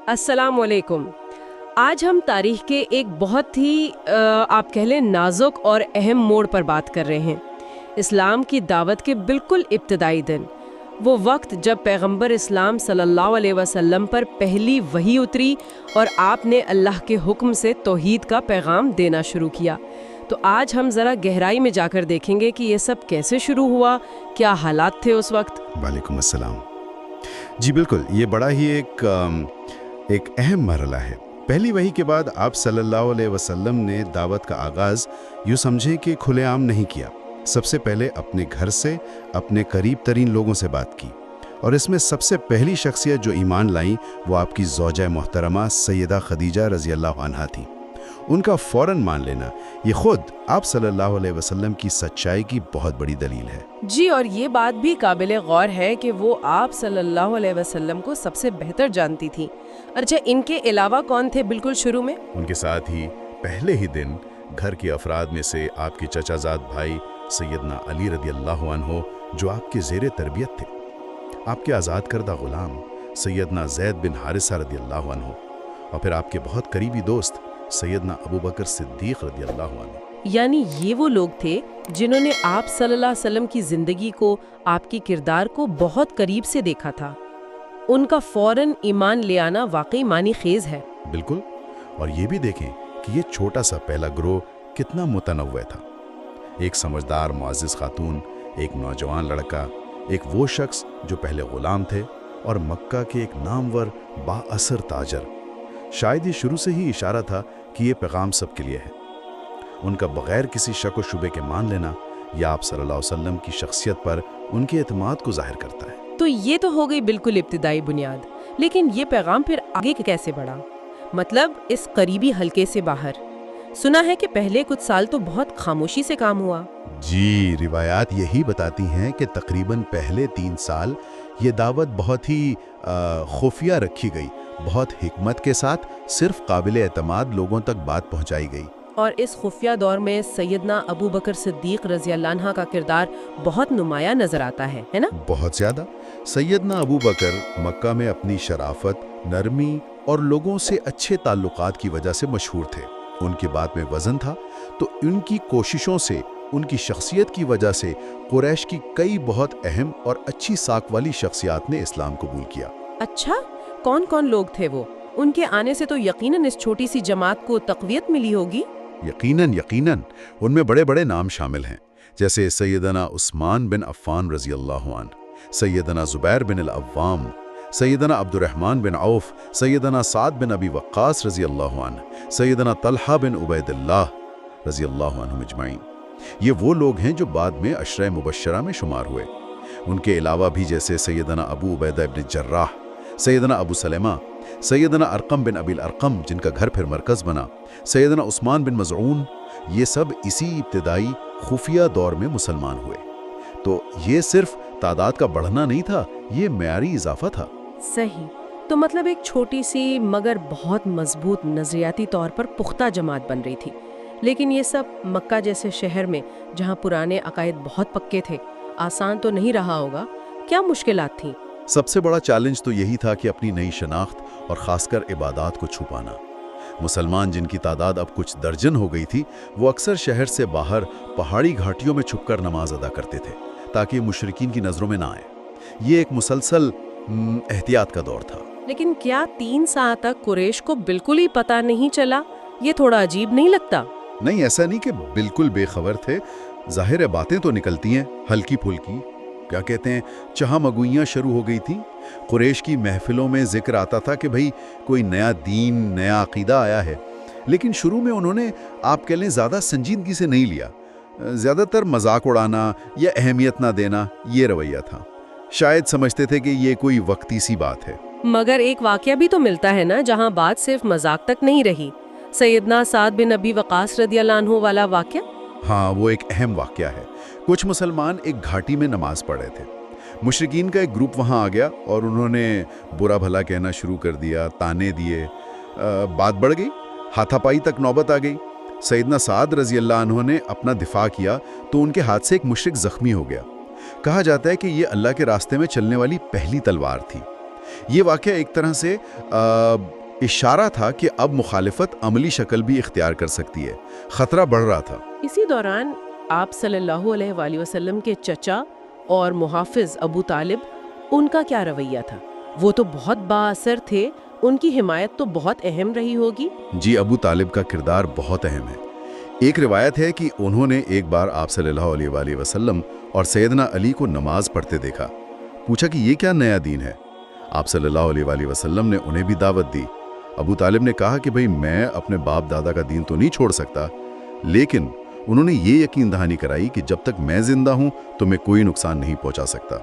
السلام علیکم۔ آج ہم تاریخ کے ایک بہت ہی آپ کہہ لیں نازک اور اہم موڑ پر بات کر رہے ہیں، اسلام کی دعوت کے بالکل ابتدائی دن، وہ وقت جب پیغمبر اسلام صلی اللہ علیہ وسلم پر پہلی وحی اتری اور آپ نے اللہ کے حکم سے توحید کا پیغام دینا شروع کیا۔ تو آج ہم ذرا گہرائی میں جا کر دیکھیں گے کہ یہ سب کیسے شروع ہوا، کیا حالات تھے اس وقت۔ وعلیکم السلام۔ جی بالکل، یہ بڑا ہی ایک اہم مرحلہ ہے۔ پہلی وحی کے بعد آپ صلی اللہ علیہ وسلم نے دعوت کا آغاز یوں سمجھیں کہ کھلے عام نہیں کیا۔ سب سے پہلے اپنے گھر سے، اپنے قریب ترین لوگوں سے بات کی، اور اس میں سب سے پہلی شخصیت جو ایمان لائیں وہ آپ کی زوجہ محترمہ سیدہ خدیجہ رضی اللہ عنہا تھیں۔ ان کا فوراً مان لینا یہ خود آپ صلی اللہ علیہ وسلم کی سچائی کی بہت بڑی دلیل ہے۔ جی، اور یہ بات بھی قابل غور ہے کہ وہ آپ صلی اللہ علیہ وسلم کو سب سے بہتر جانتی تھیں۔ اچھا، ان کے علاوہ کون تھے بالکل شروع میں؟ ان کے ساتھ ہی پہلے ہی دن گھر کے افراد میں سے آپ کے چچا زاد بھائی سیدنا علی رضی اللہ عنہ، جو آپ کے زیر تربیت تھے، آپ کے آزاد کردہ غلام سیدنا زید بن حارثہ رضی اللہ عنہ، اور پھر آپ کے بہت قریبی دوست سیدنا ابو بکر صدیق رضی اللہ عنہ۔ یعنی یہ وہ لوگ تھے جنہوں نے آپ صلی اللہ علیہ وسلم کی زندگی کو، آپ کی کردار کو بہت قریب سے دیکھا تھا۔ ان کا فوراً ایمان لے آنا واقعی معنی خیز ہے۔ بالکل، اور یہ بھی دیکھیں کہ یہ چھوٹا سا پہلا گروہ کتنا متنوع تھا۔ ایک سمجھدار معزز خاتون، ایک نوجوان لڑکا، ایک وہ شخص جو پہلے غلام تھے، اور مکہ کے ایک نامور با اثر تاجر۔ شاید یہ شروع سے ہی اشارہ تھا کہ یہ پیغام سب کے لیے ہے۔ ان کا بغیر کسی شک و شبے کے مان لینا یہ آپ صلی اللہ علیہ وسلم کی شخصیت پر ان کے اعتماد کو ظاہر کرتا ہے۔ تو یہ تو ہو گئی بالکل ابتدائی بنیاد، لیکن یہ پیغام پھر آگے کیسے بڑھا؟ مطلب اس قریبی حلقے سے باہر سنا ہے کہ پہلے کچھ سال تو بہت خاموشی سے کام ہوا۔ جی، روایات یہی بتاتی ہیں کہ تقریباً پہلے 3 سال یہ دعوت بہت ہی خفیہ رکھی گئی، بہت حکمت کے ساتھ صرف قابل اعتماد لوگوں تک بات پہنچائی گئی۔ اور اس خفیہ دور میں سیدنا ابو بکر صدیق رضی اللہ عنہ کا کردار بہت نمایاں نظر آتا ہے نا؟ بہت زیادہ۔ سیدنا ابو بکر مکہ میں اپنی شرافت، نرمی اور لوگوں سے اچھے تعلقات کی وجہ سے مشہور تھے۔ ان کی بات میں وزن تھا، تو ان کی کوششوں سے، ان کی شخصیت کی وجہ سے قریش کی کئی بہت اہم اور اچھی ساکھ والی شخصیات نے اسلام قبول کیا۔ اچھا، کون کون لوگ تھے وہ؟ ان کے آنے سے تو یقیناً اس چھوٹی سی جماعت کو تقویت ملی ہوگی۔ یقیناً ان میں بڑے بڑے نام شامل ہیں، جیسے سیدنا عثمان بن عفان رضی اللہ عنہ، سیدنا زبیر بن العوام، سیدنا عبد الرحمن بن عوف، سیدنا سعد بن ابی وقاص رضی اللہ عنہ، سیدنا طلحہ بن عبید اللہ رضی اللہ عنہ اجمعین۔ یہ وہ لوگ ہیں جو بعد میں عشرہ مبشرہ میں شمار ہوئے۔ ان کے علاوہ بھی جیسے سیدنا ابو عبیدہ بن جراح، سیدنا ابو سلمہ، سیدنا ارقم بن ابی الارقم جن کا گھر پھر مرکز بنا، سیدنا عثمان بن مظعون، یہ سب اسی ابتدائی خفیہ دور میں مسلمان ہوئے۔ تو یہ صرف تعداد کا بڑھنا نہیں تھا، یہ معیاری اضافہ تھا۔ صحیح، تو مطلب ایک چھوٹی سی مگر بہت مضبوط نظریاتی طور پر پختہ جماعت بن رہی تھی۔ لیکن یہ سب مکہ جیسے شہر میں جہاں پرانے عقائد بہت پکے تھے، آسان تو نہیں رہا ہوگا۔ کیا مشکلات تھیں؟ سب سے بڑا چیلنج تو یہی تھا کہ اپنی نئی شناخت اور خاص کر عبادات کو چھپانا۔ مسلمان جن کی تعداد اب کچھ درجن ہو گئی تھی، وہ اکثر شہر سے باہر پہاڑی گھاٹیوں میں چھپ کر نماز ادا کرتے تھے تاکہ مشرکین کی نظروں میں نہ آئے۔ یہ ایک مسلسل احتیاط کا دور تھا۔ لیکن کیا 3 سال تک قریش کو بالکل ہی پتہ نہیں چلا؟ یہ تھوڑا عجیب نہیں لگتا؟ نہیں، ایسا نہیں کہ بالکل بے خبر تھے۔ ظاہر ہے باتیں تو نکلتی ہیں، ہلکی پھلکی، کیا کہتے ہیں، چہا مگوئیاں شروع ہو گئی تھیں۔ قریش کی محفلوں میں ذکر آتا تھا کہ بھئی کوئی نیا دین، نیا عقیدہ آیا ہے، لیکن شروع میں انہوں نے آپ کہہ لیں زیادہ سنجیدگی سے نہیں لیا۔ زیادہ تر مذاق اڑانا یا اہمیت نہ دینا، یہ رویہ تھا۔ شاید سمجھتے تھے کہ یہ کوئی وقتی سی بات ہے۔ مگر ایک واقعہ بھی تو ملتا ہے نا جہاں بات صرف مذاق تک نہیں رہی، سیدنا سعد بن ابی وقاص رضی اللہ عنہ والا واقعہ۔ ہاں، وہ ایک اہم واقعہ ہے۔ کچھ مسلمان ایک گھاٹی میں نماز پڑھ رہے تھے۔ مشرکین کا ایک گروپ وہاں آ گیا اور انہوں نے برا بھلا کہنا شروع کر دیا، تانے دیے۔ بات بڑھ گئی، ہاتھا پائی تک نوبت آ گئی۔ سیدنا سعد رضی اللہ عنہ نے اپنا دفاع کیا تو ان کے ہاتھ سے ایک مشرک زخمی ہو گیا۔ کہا جاتا ہے کہ یہ اللہ کے راستے میں چلنے والی پہلی تلوار تھی۔ یہ واقعہ ایک طرح سے اشارہ تھا کہ اب مخالفت عملی شکل بھی اختیار کر سکتی ہے، خطرہ بڑھ رہا تھا۔ اسی دوران آپ صلی اللہ علیہ وآلہ وسلم کے چچا اور محافظ ابو طالب، ان کا کیا رویہ تھا؟ وہ تو بہت با اثر تھے، ان کی حمایت تو بہت اہم رہی ہوگی۔ جی، ابو طالب کا کردار بہت اہم ہے۔ ایک روایت ہے کہ انہوں نے ایک بار آپ صلی اللہ علیہ وآلہ وسلم اور سیدنا علی کو نماز پڑھتے دیکھا۔ پوچھا کہ یہ کیا نیا دین ہے؟ آپ صلی اللہ علیہ وآلہ وسلم نے انہیں بھی دعوت دی۔ ابو طالب نے کہا کہ بھئی میں اپنے باپ دادا کا دین تو نہیں چھوڑ سکتا، لیکن انہوں نے یہ یقین دہانی کرائی کہ جب تک میں زندہ ہوں تو میں کوئی نقصان نہیں پہنچا سکتا۔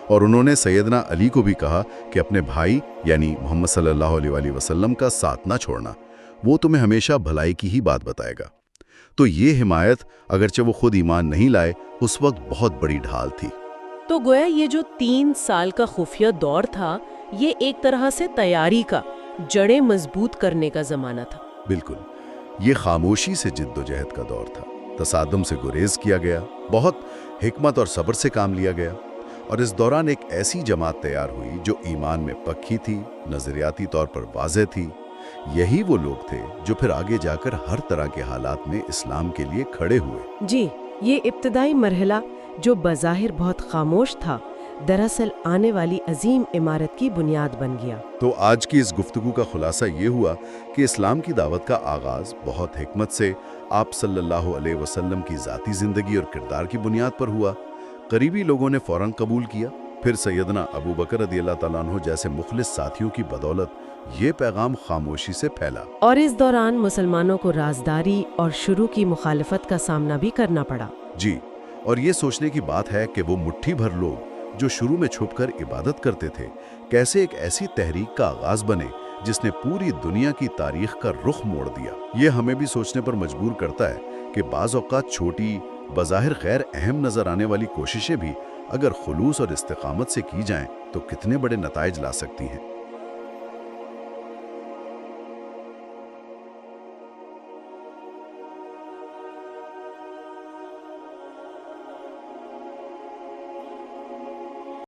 اور انہوں نے سیدنا علی کو بھی کہا کہ اپنے بھائی یعنی محمد صلی اللہ علیہ وآلہ وسلم کا ساتھ نہ چھوڑنا، وہ تمہیں ہمیشہ بھلائی کی ہی بات بتائے گا۔ تو یہ حمایت، اگرچہ وہ خود ایمان نہیں لائے، اس وقت بہت بڑی ڈھال تھی۔ تو گویا یہ جو 3 سال کا خفیہ دور تھا، یہ ایک طرح سے تیاری کا، جڑیں مضبوط کرنے کا زمانہ تھا۔ بالکل، یہ خاموشی سے جد و جہد کا دور تھا۔ تصادم سے گریز کیا گیا، بہت حکمت اور صبر سے کام لیا گیا، اور اس دوران ایک ایسی جماعت تیار ہوئی جو ایمان میں پکی تھی، نظریاتی طور پر واضح تھی۔ یہی وہ لوگ تھے جو پھر آگے جا کر ہر طرح کے حالات میں اسلام کے لیے کھڑے ہوئے۔ جی، یہ ابتدائی مرحلہ جو بظاہر بہت خاموش تھا، دراصل آنے والی عظیم عمارت کی بنیاد بن گیا۔ تو آج کی اس گفتگو کا خلاصہ یہ ہوا کہ اسلام کی دعوت کا آغاز بہت حکمت سے آپ صلی اللہ علیہ وسلم کی ذاتی زندگی اور کردار کی بنیاد پر ہوا۔ قریبی لوگوں نے فوراً قبول کیا، پھر سیدنا ابو بکر رضی اللہ تعالیٰ عنہ جیسے مخلص ساتھیوں کی بدولت یہ پیغام خاموشی سے پھیلا، اور اس دوران مسلمانوں کو رازداری اور شروع کی مخالفت کا سامنا بھی کرنا پڑا۔ جی، اور یہ سوچنے کی بات ہے کہ وہ مٹھی بھر لوگ جو شروع میں چھپ کر عبادت کرتے تھے، کیسے ایک ایسی تحریک کا آغاز بنے جس نے پوری دنیا کی تاریخ کا رخ موڑ دیا۔ یہ ہمیں بھی سوچنے پر مجبور کرتا ہے کہ بعض اوقات چھوٹی، بظاہر غیر اہم نظر آنے والی کوششیں بھی اگر خلوص اور استقامت سے کی جائیں تو کتنے بڑے نتائج لا سکتی ہیں۔